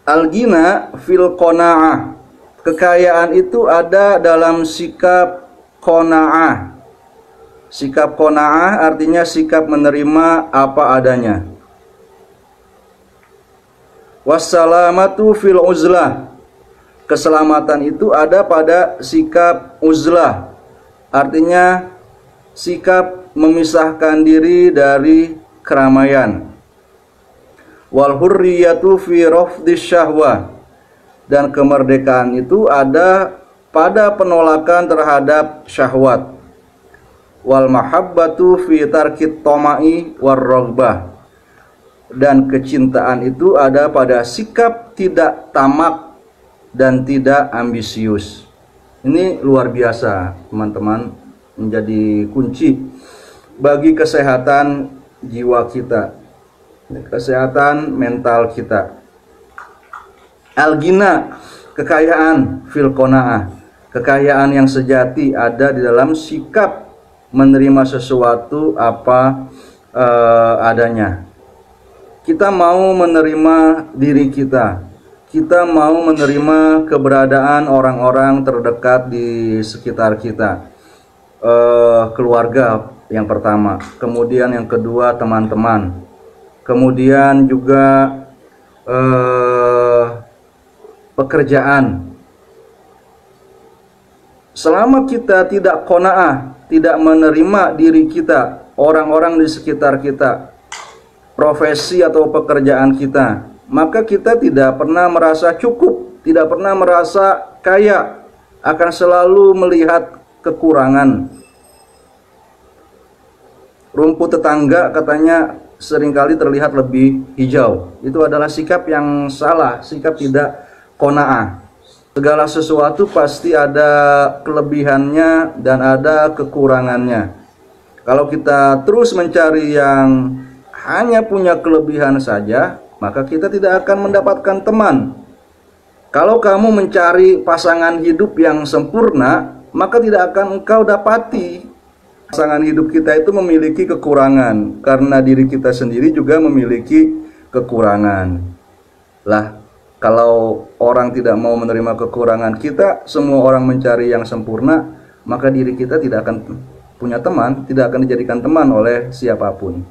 Al-ghina fil qanaah. Kekayaan itu ada dalam sikap qanaah. Sikap qanaah artinya sikap menerima apa adanya. Wassalamatu fil uzlah. Keselamatan itu ada pada sikap uzlah. Artinya sikap memisahkan diri dari keramaian. Wal hurriyatu fi rafdis syahwah. Dan kemerdekaan itu ada pada penolakan terhadap syahwat. Wal mahabbatu fi tarkit toma'i war raghbah. Dan kecintaan itu ada pada sikap tidak tamak dan tidak ambisius. Ini luar biasa, teman-teman, menjadi kunci bagi kesehatan jiwa kita, kesehatan mental kita. Al-ghina, kekayaan fil qanaah. Kekayaan yang sejati ada di dalam sikap menerima sesuatu apa adanya. Kita mau menerima diri kita. Kita mau menerima keberadaan orang-orang terdekat di sekitar kita. Keluarga yang pertama, kemudian yang kedua teman-teman, kemudian juga pekerjaan. Selama kita tidak qanaah, tidak menerima diri kita, orang-orang di sekitar kita, profesi atau pekerjaan kita, maka kita tidak pernah merasa cukup, tidak pernah merasa kaya, akan selalu melihat kekurangan. Rumput tetangga katanya seringkali terlihat lebih hijau. Itu adalah sikap yang salah, sikap tidak qanaah. Segala sesuatu pasti ada kelebihannya dan ada kekurangannya. Kalau kita terus mencari yang hanya punya kelebihan saja, maka kita tidak akan mendapatkan teman. Kalau kamu mencari pasangan hidup yang sempurna, maka tidak akan engkau dapati. Pasangan hidup kita itu memiliki kekurangan, karena diri kita sendiri juga memiliki kekurangan. Lah, kalau orang tidak mau menerima kekurangan kita, semua orang mencari yang sempurna, maka diri kita tidak akan punya teman, tidak akan dijadikan teman oleh siapapun.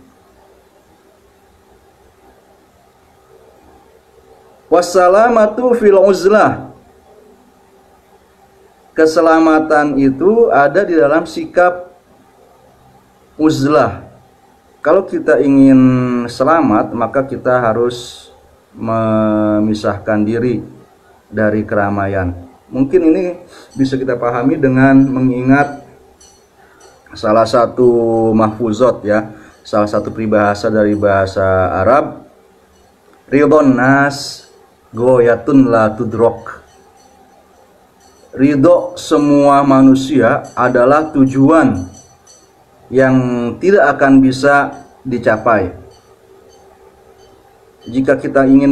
Wassalamatu fil uzlah. Keselamatan itu ada di dalam sikap uzlah. Kalau kita ingin selamat, maka kita harus memisahkan diri dari keramaian. Mungkin ini bisa kita pahami dengan mengingat salah satu mahfuzot, ya, salah satu peribahasa dari bahasa Arab. Ridhon nas goyatun la tudrok. Ridho semua manusia adalah tujuan yang tidak akan bisa dicapai. Jika kita ingin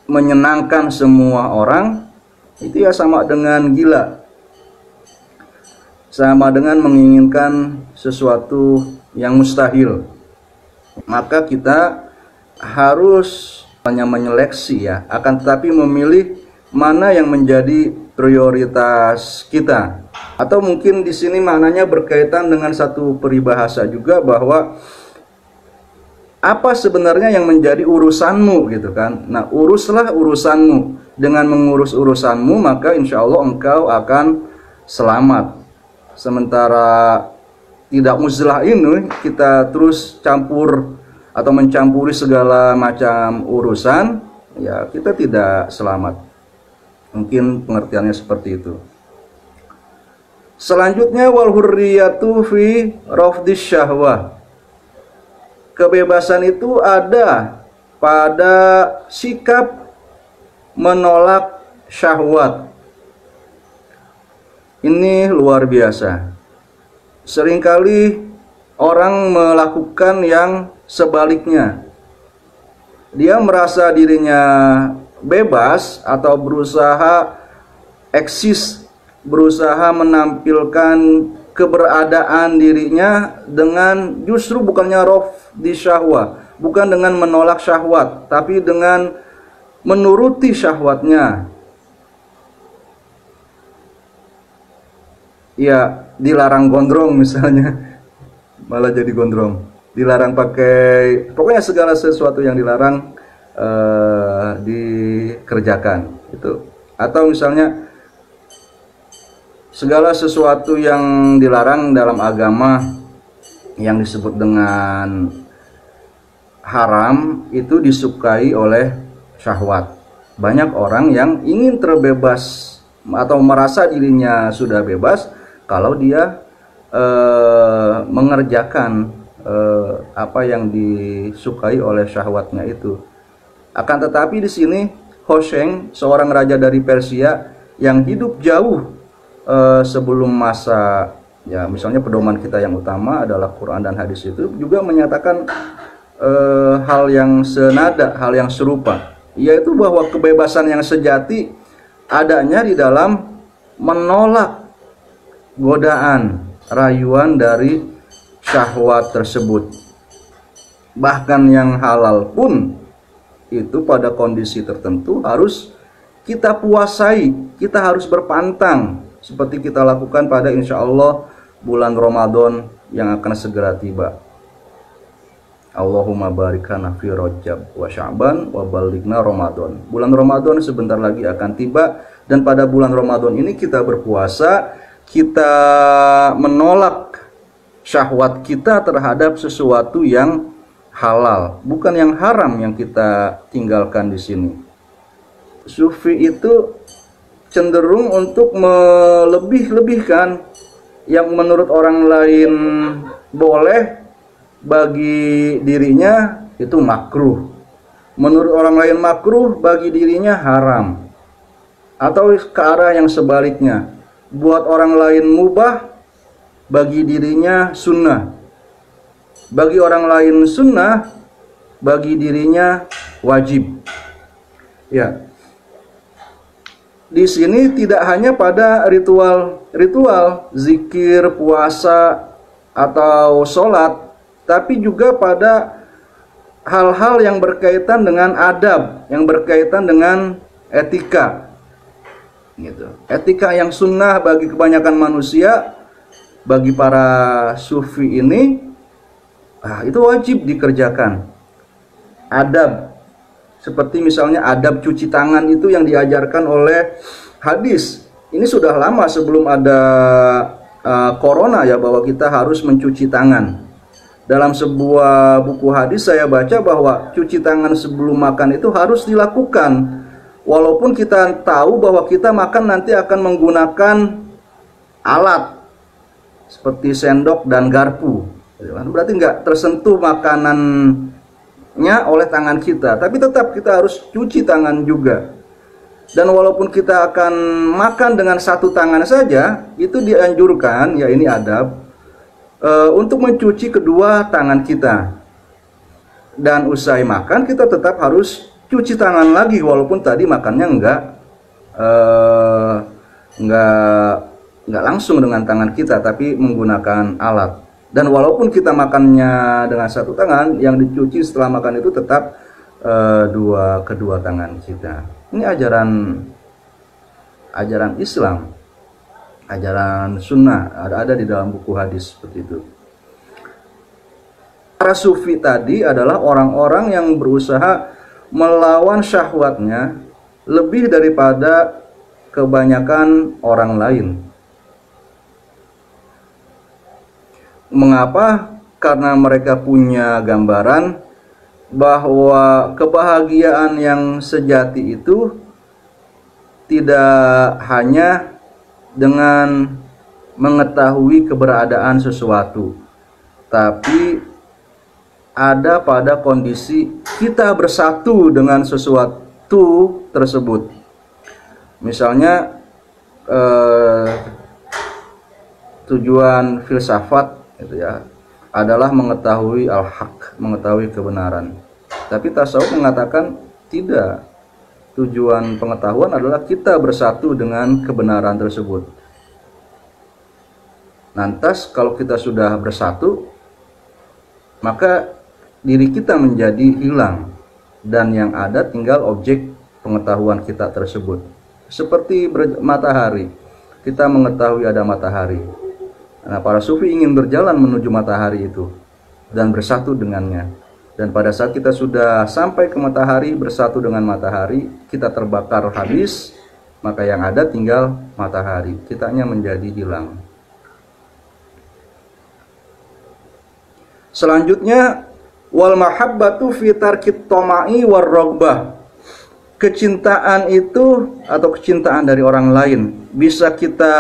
menyenangkan semua orang, itu ya sama dengan gila. Sama dengan menginginkan sesuatu yang mustahil. Maka kita harus hanya menyeleksi, ya, akan tetapi memilih mana yang menjadi prioritas kita. Atau mungkin di sini maknanya berkaitan dengan satu peribahasa juga, bahwa apa sebenarnya yang menjadi urusanmu, gitu kan. Nah, uruslah urusanmu. Dengan mengurus urusanmu, maka insya Allah engkau akan selamat. Sementara tidak uzlah ini, kita terus campur atau mencampuri segala macam urusan, ya kita tidak selamat. Mungkin pengertiannya seperti itu. Selanjutnya, wal hurriyatu fi rafdis syahwah. Kebebasan itu ada pada sikap menolak syahwat. Ini luar biasa. Seringkali orang melakukan yang sebaliknya. Dia merasa dirinya bebas atau berusaha eksis, berusaha menampilkan keberadaan dirinya dengan justru bukannya raf di syahwat, bukan dengan menolak syahwat, tapi dengan menuruti syahwatnya, ya dilarang gondrong misalnya, malah jadi gondrong, dilarang pakai, pokoknya segala sesuatu yang dilarang dikerjakan itu. Atau misalnya segala sesuatu yang dilarang dalam agama yang disebut dengan haram itu disukai oleh syahwat. Banyak orang yang ingin terbebas atau merasa dirinya sudah bebas kalau dia mengerjakan apa yang disukai oleh syahwatnya itu. Akan tetapi di sini Hosheng, seorang raja dari Persia yang hidup jauh sebelum masa, ya misalnya pedoman kita yang utama adalah Quran dan hadis, itu juga menyatakan hal yang senada, hal yang serupa, yaitu bahwa kebebasan yang sejati adanya di dalam menolak godaan, rayuan dari syahwat tersebut. Bahkan yang halal pun itu pada kondisi tertentu harus kita puasai, kita harus berpantang, seperti kita lakukan pada insya Allah bulan Ramadan yang akan segera tiba. Allahumma barikana fi Rajab wa Sya'ban wa balighna Ramadan. Bulan Ramadan sebentar lagi akan tiba, dan pada bulan Ramadan ini kita berpuasa, kita menolak syahwat kita terhadap sesuatu yang halal, bukan yang haram yang kita tinggalkan di sini. Sufi itu cenderung untuk melebih-lebihkan yang menurut orang lain boleh, bagi dirinya itu makruh. Menurut orang lain makruh, bagi dirinya haram. Atau ke arah yang sebaliknya, buat orang lain mubah, bagi dirinya sunnah. Bagi orang lain sunnah, bagi dirinya wajib. Ya. Di sini tidak hanya pada ritual zikir, puasa, atau sholat, tapi juga pada hal-hal yang berkaitan dengan adab, yang berkaitan dengan etika. Gitu. Etika yang sunnah bagi kebanyakan manusia, bagi para sufi ini, itu wajib dikerjakan. Adab, seperti misalnya adab cuci tangan itu yang diajarkan oleh hadis. Ini sudah lama sebelum ada corona ya, bahwa kita harus mencuci tangan. Dalam sebuah buku hadis saya baca bahwa cuci tangan sebelum makan itu harus dilakukan. Walaupun kita tahu bahwa kita makan nanti akan menggunakan alat seperti sendok dan garpu. Berarti nggak tersentuh makanannya oleh tangan kita, tapi tetap kita harus cuci tangan juga. Dan walaupun kita akan makan dengan satu tangan saja, itu dianjurkan, ya ini adab, untuk mencuci kedua tangan kita. Dan usai makan kita tetap harus cuci tangan lagi, walaupun tadi makannya nggak langsung dengan tangan kita, tapi menggunakan alat. Dan walaupun kita makannya dengan satu tangan, yang dicuci setelah makan itu tetap kedua tangan kita. Ini ajaran Islam, ajaran sunnah, ada di dalam buku hadis seperti itu. Para sufi tadi adalah orang-orang yang berusaha melawan syahwatnya lebih daripada kebanyakan orang lain. Mengapa? Karena mereka punya gambaran bahwa kebahagiaan yang sejati itu tidak hanya dengan mengetahui keberadaan sesuatu, tapi ada pada kondisi kita bersatu dengan sesuatu tersebut. Misalnya tujuan filsafat itu ya adalah mengetahui al-haq, mengetahui kebenaran. Tapi tasawuf mengatakan tidak. Tujuan pengetahuan adalah kita bersatu dengan kebenaran tersebut. Lantas kalau kita sudah bersatu, maka diri kita menjadi hilang, dan yang ada tinggal objek pengetahuan kita tersebut. Seperti matahari, kita mengetahui ada matahari. Nah, para sufi ingin berjalan menuju matahari itu dan bersatu dengannya. Dan pada saat kita sudah sampai ke matahari, bersatu dengan matahari, kita terbakar habis, maka yang ada tinggal matahari, kitanya menjadi hilang. Selanjutnya, wal mahabbatu fi tarkit toma'i war rogbah. Kecintaan itu atau kecintaan dari orang lain bisa kita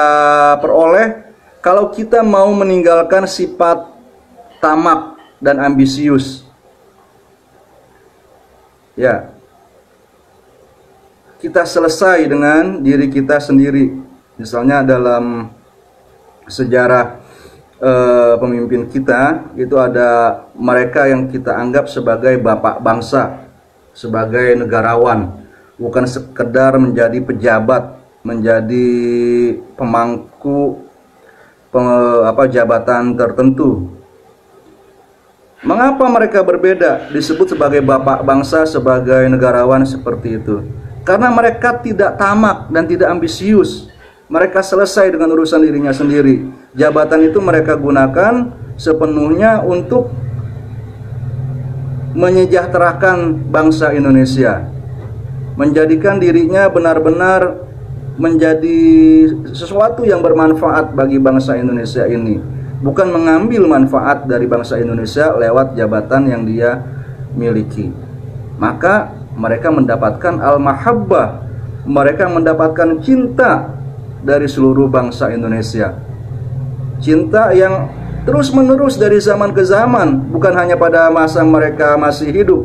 peroleh kalau kita mau meninggalkan sifat tamak dan ambisius. Ya, kita selesai dengan diri kita sendiri. Misalnya dalam sejarah pemimpin kita, itu ada mereka yang kita anggap sebagai bapak bangsa, sebagai negarawan, bukan sekedar menjadi pejabat, menjadi pemangku jabatan tertentu. Mengapa mereka berbeda disebut sebagai bapak bangsa, sebagai negarawan seperti itu? Karena mereka tidak tamak dan tidak ambisius. Mereka selesai dengan urusan dirinya sendiri. Jabatan itu mereka gunakan sepenuhnya untuk menyejahterakan bangsa Indonesia, menjadikan dirinya benar-benar menjadi sesuatu yang bermanfaat bagi bangsa Indonesia ini, bukan mengambil manfaat dari bangsa Indonesia lewat jabatan yang dia miliki. Maka mereka mendapatkan al-mahabbah, mereka mendapatkan cinta dari seluruh bangsa Indonesia, cinta yang terus menerus dari zaman ke zaman, bukan hanya pada masa mereka masih hidup.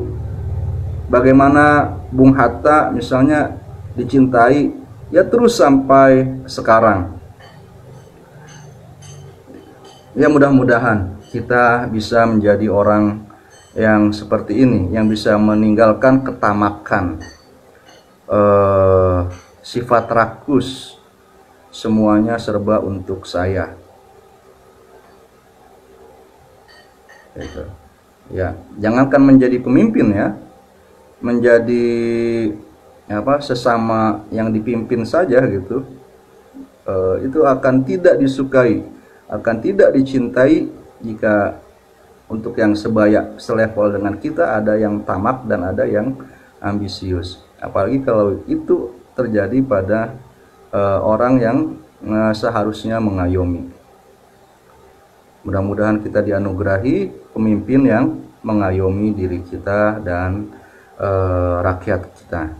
Bagaimana Bung Hatta misalnya dicintai, ya terus sampai sekarang. Ya, mudah-mudahan kita bisa menjadi orang yang seperti ini, yang bisa meninggalkan ketamakan, sifat rakus, semuanya serba untuk saya. Ya, jangankan menjadi pemimpin ya, menjadi sesama yang dipimpin saja gitu, itu akan tidak disukai, akan tidak dicintai jika untuk yang selevel dengan kita ada yang tamak dan ada yang ambisius. Apalagi kalau itu terjadi pada orang yang seharusnya mengayomi. Mudah-mudahan kita dianugerahi pemimpin yang mengayomi diri kita dan rakyat kita.